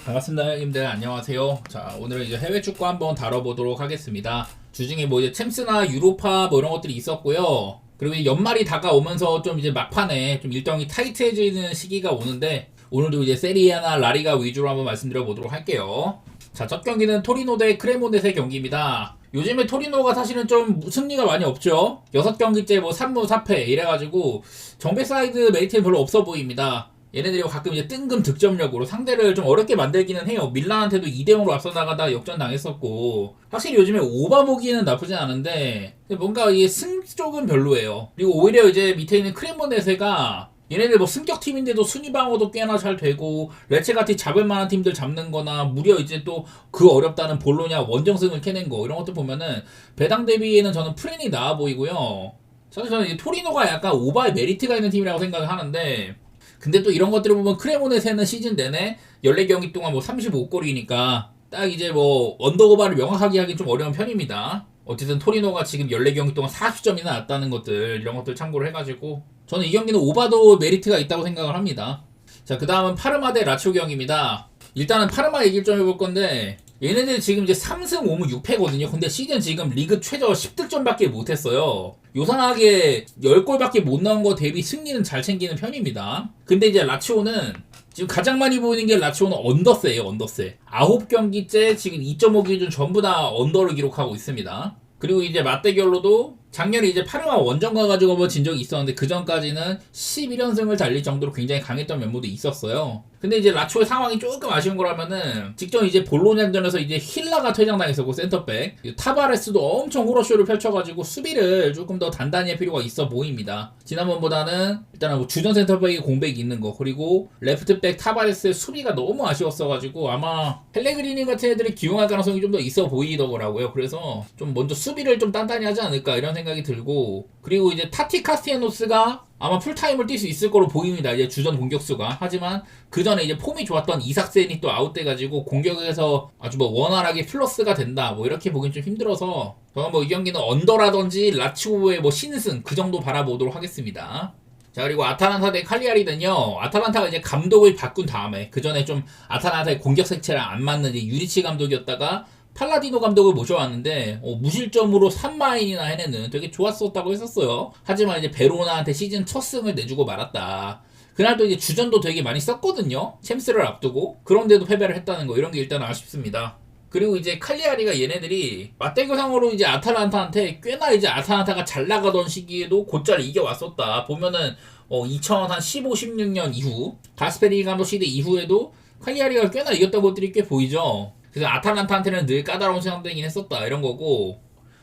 반갑습니다, 형님들. 안녕하세요. 자, 오늘은 이제 해외 축구 한번 다뤄보도록 하겠습니다. 주중에 뭐 이제 챔스나 유로파 뭐 이런 것들이 있었고요. 그리고 이제 연말이 다가오면서 좀 이제 막판에 좀 일정이 타이트해지는 시기가 오는데, 오늘도 이제 세리아나 라리가 위주로 한번 말씀드려 보도록 할게요. 자, 첫 경기는 토리노 대 크레모넷의 경기입니다. 요즘에 토리노가 사실은 좀 승리가 많이 없죠. 6경기째 뭐 3무 4패 이래가지고 정배 사이드 메리트는 별로 없어 보입니다. 얘네들이 가끔 이제 뜬금 득점력으로 상대를 좀 어렵게 만들기는 해요. 밀란한테도 2대0으로 앞서 나가다 역전당했었고, 확실히 요즘에 오바보기는 나쁘진 않은데 뭔가 이게 승 쪽은 별로예요. 그리고 오히려 이제 밑에 있는 크레모네세가 얘네들 뭐 승격팀인데도 순위 방어도 꽤나 잘 되고, 레체가티 잡을 만한 팀들 잡는 거나, 무려 이제 또 그 어렵다는 볼로냐 원정승을 캐낸 거, 이런 것들 보면은 배당 대비에는 저는 프렌이 나아 보이고요. 사실 저는 이 토리노가 약간 오바의 메리트가 있는 팀이라고 생각을 하는데, 근데 또 이런 것들을 보면 크레모넷에는 시즌 내내 14경기 동안 뭐 35골이니까 딱 이제 뭐 언더오바를 명확하게 하기 좀 어려운 편입니다. 어쨌든 토리노가 지금 14경기 동안 40점이나 났다는 것들, 이런 것들 참고를 해가지고 저는 이 경기는 오바도 메리트가 있다고 생각을 합니다. 자, 그 다음은 파르마 대 라치오 경기입니다. 일단은 파르마 얘기를 좀 해볼 건데, 얘네들 지금 이제 3승 5무 6패거든요. 근데 시즌 지금 리그 최저 10득점밖에 못했어요. 요상하게 10골밖에 못 넣은 거 대비 승리는 잘 챙기는 편입니다. 근데 이제 라치오는 지금 가장 많이 보이는 게, 라치오는 언더세예요. 언더세. 9경기째 지금 2.5 기준 전부 다 언더를 기록하고 있습니다. 그리고 이제 맞대결로도 작년에 이제 파르마 원정 가가지고 한번 진 적이 있었는데, 그 전까지는 11연승을 달릴 정도로 굉장히 강했던 면모도 있었어요. 근데 이제 라치오의 상황이 조금 아쉬운 거라면은, 직전 이제 볼로냐전에서 이제 힐라가 퇴장당했었고, 센터백 타바레스도 엄청 호러쇼를 펼쳐가지고 수비를 조금 더 단단히 할 필요가 있어 보입니다. 지난번보다는 일단은 뭐 주전 센터백이 공백이 있는 거, 그리고 레프트백 타바레스의 수비가 너무 아쉬웠어가지고 아마 펠레그리니 같은 애들이 기용할 가능성이 좀 더 있어 보이더라고요. 그래서 좀 먼저 수비를 좀 단단히 하지 않을까, 이런 생각이 들고, 그리고 이제 타티 카스티아노스가 아마 풀타임을 뛸 수 있을 거로 보입니다. 이제 주전 공격수가. 하지만 그 전에 이제 폼이 좋았던 이삭센이 또 아웃돼가지고 공격에서 아주 뭐 원활하게 플러스가 된다, 뭐 이렇게 보긴 좀 힘들어서 저는 뭐 이 경기는 언더라든지 라치오의 뭐 신승 그 정도 바라보도록 하겠습니다. 자, 그리고 아탈란타 대 칼리아리는요, 아탈란타가 이제 감독을 바꾼 다음에, 그 전에 좀 아탈란타의 공격 색채랑 안 맞는 이제 유리치 감독이었다가 팔라디노 감독을 모셔왔는데, 무실점으로 3마인이나 해내는 되게 좋았었다고 했었어요. 하지만 이제 베로나한테 시즌 첫 승을 내주고 말았다. 그날 또 이제 주전도 되게 많이 썼거든요. 챔스를 앞두고. 그런데도 패배를 했다는 거, 이런 게 일단 아쉽습니다. 그리고 이제 칼리아리가 얘네들이 맞대결상으로 이제 아탈란타한테 꽤나 이제 아탈란타가 잘 나가던 시기에도 곧잘 이겨왔었다. 보면은 2015, 16년 이후 가스페리 감독 시대 이후에도 칼리아리가 꽤나 이겼던 것들이 꽤 보이죠. 그래서 아탈란타한테는 늘 까다로운 상대이긴 했었다, 이런 거고,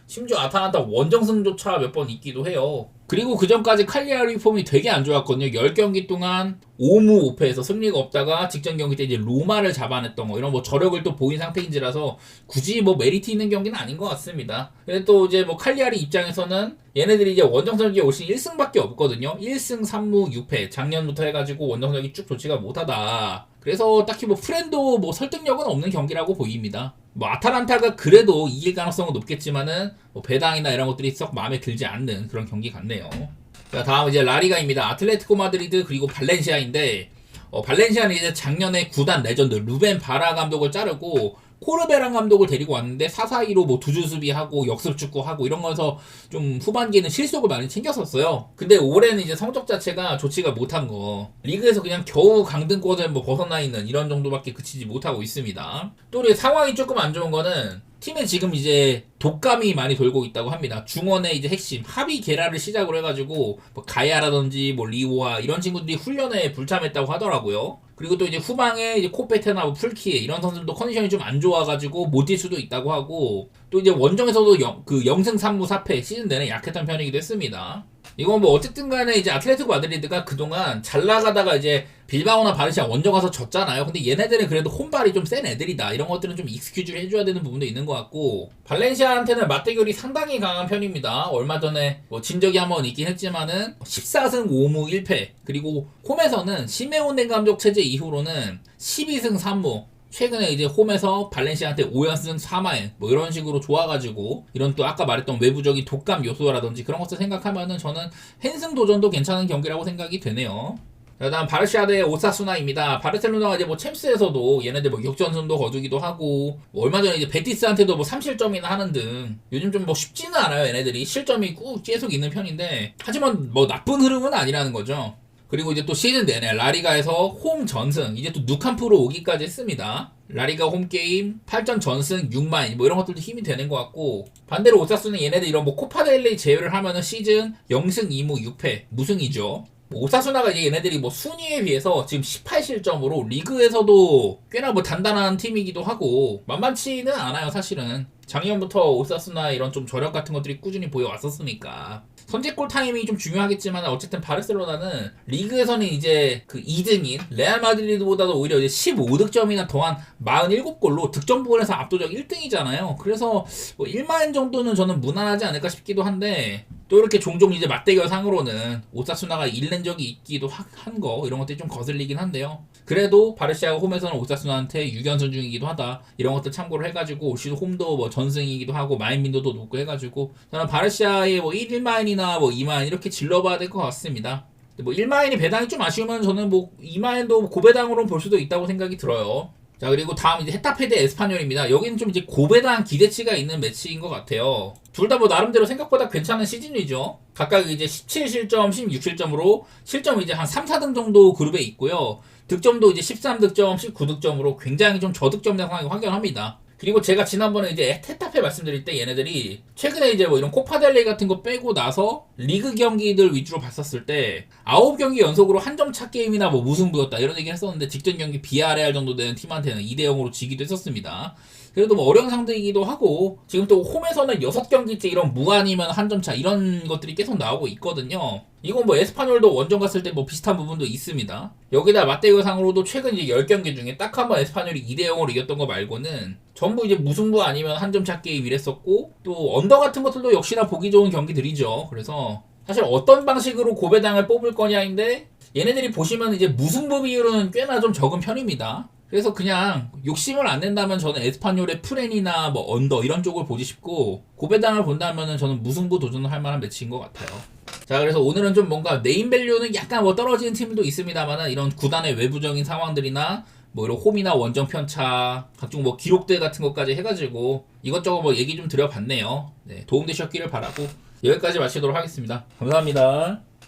심지어 아탈란타 원정승조차 몇 번 있기도 해요. 그리고 그 전까지 칼리아리 폼이 되게 안 좋았거든요. 10경기 동안 5무 5패에서 승리가 없다가 직전 경기 때 이제 로마를 잡아냈던 거, 이런 뭐 저력을 또 보인 상태인지라서 굳이 뭐 메리트 있는 경기는 아닌 것 같습니다. 근데 또 이제 뭐 칼리아리 입장에서는 얘네들이 이제 원정석이 올 시 1승밖에 없거든요. 1승 3무 6패. 작년부터 해가지고 원정석이 쭉 좋지가 못하다. 그래서 딱히 뭐 프렌도 뭐 설득력은 없는 경기라고 보입니다. 뭐 아탈란타가 그래도 이길 가능성은 높겠지만은 뭐 배당이나 이런 것들이 썩 마음에 들지 않는 그런 경기 같네요. 자, 다음 이제 라리가입니다. 아틀레티코 마드리드 그리고 발렌시아인데, 발렌시아는 이제 작년에 구단 레전드 루벤 바라 감독을 자르고 코르베란 감독을 데리고 왔는데, 4-4-2로 뭐 두줄 수비하고 역습 축구하고 이런 거에서 좀 후반기에는 실속을 많이 챙겼었어요. 근데 올해는 이제 성적 자체가 좋지가 못한 거, 리그에서 그냥 겨우 강등권을 뭐 벗어나 있는 이런 정도밖에 그치지 못하고 있습니다. 또 우리 상황이 조금 안 좋은 거는, 팀에 지금 이제 독감이 많이 돌고 있다고 합니다. 중원의 이제 핵심 하비 게라를 시작으로 해가지고 뭐 가야라든지 뭐 리오아 이런 친구들이 훈련에 불참했다고 하더라고요. 그리고 또 이제 후방에 이제 코페테나 뭐 풀키에 이런 선수들도 컨디션이 좀 안 좋아가지고 못 뛸 수도 있다고 하고, 또 이제 원정에서도 0승 3무 4패 시즌 내내 약했던 편이기도 했습니다. 이건 뭐 어쨌든 간에 이제 아틀레티코 마드리드가 그동안 잘 나가다가 이제 빌바오나 바르시아 원정 가서 졌잖아요. 근데 얘네들은 그래도 홈발이 좀 센 애들이다, 이런 것들은 좀 익스큐즈를 해줘야 되는 부분도 있는 것 같고, 발렌시아한테는 맞대결이 상당히 강한 편입니다. 얼마 전에 뭐 진 적이 한번 있긴 했지만은 14승 5무 1패, 그리고 홈에서는 시메오네 감독 체제 이후로는 12승 3무, 최근에 이제 홈에서 발렌시아한테 5연승 4마엔 뭐 이런 식으로 좋아가지고, 이런 또 아까 말했던 외부적인 독감 요소라든지 그런 것들 생각하면은 저는 헨승 도전도 괜찮은 경기라고 생각이 되네요. 자, 다음 바르시아 대 오사수나입니다. 바르셀로나가 이제 뭐 챔스에서도 얘네들 뭐 역전승도 거두기도 하고 뭐 얼마 전에 이제 베티스한테도 뭐 3실점이나 하는 등 요즘 좀 뭐 쉽지는 않아요. 얘네들이 실점이 꾹 계속 있는 편인데 하지만 뭐 나쁜 흐름은 아니라는 거죠. 그리고 이제 또 시즌 내내 라리가에서 홈 전승 이제 또 누캄프로 오기까지 했습니다. 라리가 홈게임 8전 전승 6만 뭐 이런 것들도 힘이 되는 것 같고 반대로 오사수는 얘네들 이런 뭐 코파델레이 제외를 하면은 시즌 0승 2무 6패 무승이죠. 오사수나가 이제 얘네들이 뭐 순위에 비해서 지금 18실점으로 리그에서도 꽤나 뭐 단단한 팀이기도 하고 만만치는 않아요 사실은. 작년부터 오사수나 이런 좀 저력 같은 것들이 꾸준히 보여왔었으니까 선제골 타이밍이 좀 중요하겠지만 어쨌든 바르셀로나는 리그에서는 이제 그 2등인 레알 마드리드보다도 오히려 이제 15득점이나 더한 47골로 득점 부분에서 압도적 1등이잖아요. 그래서 뭐 1만 정도는 저는 무난하지 않을까 싶기도 한데 또 이렇게 종종 이제 맞대결 상으로는 오사수나가 잃는 적이 있기도 한 거 이런 것들이 좀 거슬리긴 한데요. 그래도 바르시아가 홈에서는 오사수나한테 6연승 중이기도 하다 이런 것들 참고를 해가지고 올 시즌 홈도 뭐 전승이기도 하고 마인 빈도도 높고 해가지고 저는 바르시아의 뭐 1마인이나 뭐 2마인 이렇게 질러봐야 될 것 같습니다. 뭐 1마인이 배당이 좀 아쉬우면 저는 뭐 2마인도 고배당으로 볼 수도 있다고 생각이 들어요. 자, 그리고 다음 이제 헤타페 대 에스파뇰입니다. 여기는 좀 이제 고배당 기대치가 있는 매치인 것 같아요. 둘 다 뭐 나름대로 생각보다 괜찮은 시즌이죠. 각각 이제 17실점, 16실점으로 실점 이제 한 3, 4등 정도 그룹에 있고요. 득점도 이제 13득점, 19득점으로 굉장히 좀 저득점 상황이 확연합니다. 그리고 제가 지난번에 이제 헤타페 말씀드릴 때 얘네들이 최근에 이제 뭐 이런 코파델레이 같은 거 빼고 나서 리그 경기들 위주로 봤었을 때 9경기 연속으로 한 점 차 게임이나 뭐 무승부였다 이런 얘기 했었는데 직전 경기 비아레알 정도 되는 팀한테는 2대0으로 지기도 했었습니다. 그래도 뭐 어려운 상대이기도 하고 지금 또 홈에서는 6경기째 이런 무안이면 한 점 차 이런 것들이 계속 나오고 있거든요. 이건 뭐 에스파뇰도 원정 갔을 때 뭐 비슷한 부분도 있습니다. 여기다 맞대결상으로도 최근 이제 10경기 중에 딱 한 번 에스파뇰이 2대0으로 이겼던 거 말고는 전부 이제 무승부 아니면 한 점 차 게임 이랬었고 또 언더 같은 것들도 역시나 보기 좋은 경기들이죠. 그래서 사실 어떤 방식으로 고배당을 뽑을 거냐인데 얘네들이 보시면 이제 무승부 비율은 꽤나 좀 적은 편입니다. 그래서 그냥 욕심을 안 낸다면 저는 에스파뇰의 프렌이나 뭐 언더 이런 쪽을 보지 싶고 고배당을 본다면은 저는 무승부 도전을 할 만한 매치인 것 같아요. 자, 그래서 오늘은 좀 뭔가 네임밸류는 약간 뭐 떨어지는 팀도 있습니다만은 이런 구단의 외부적인 상황들이나 뭐 이런 홈이나 원정 편차 각종 뭐 기록들 같은 것까지 해가지고 이것저것 뭐 얘기 좀 드려봤네요. 네, 도움되셨기를 바라고 여기까지 마치도록 하겠습니다. 감사합니다.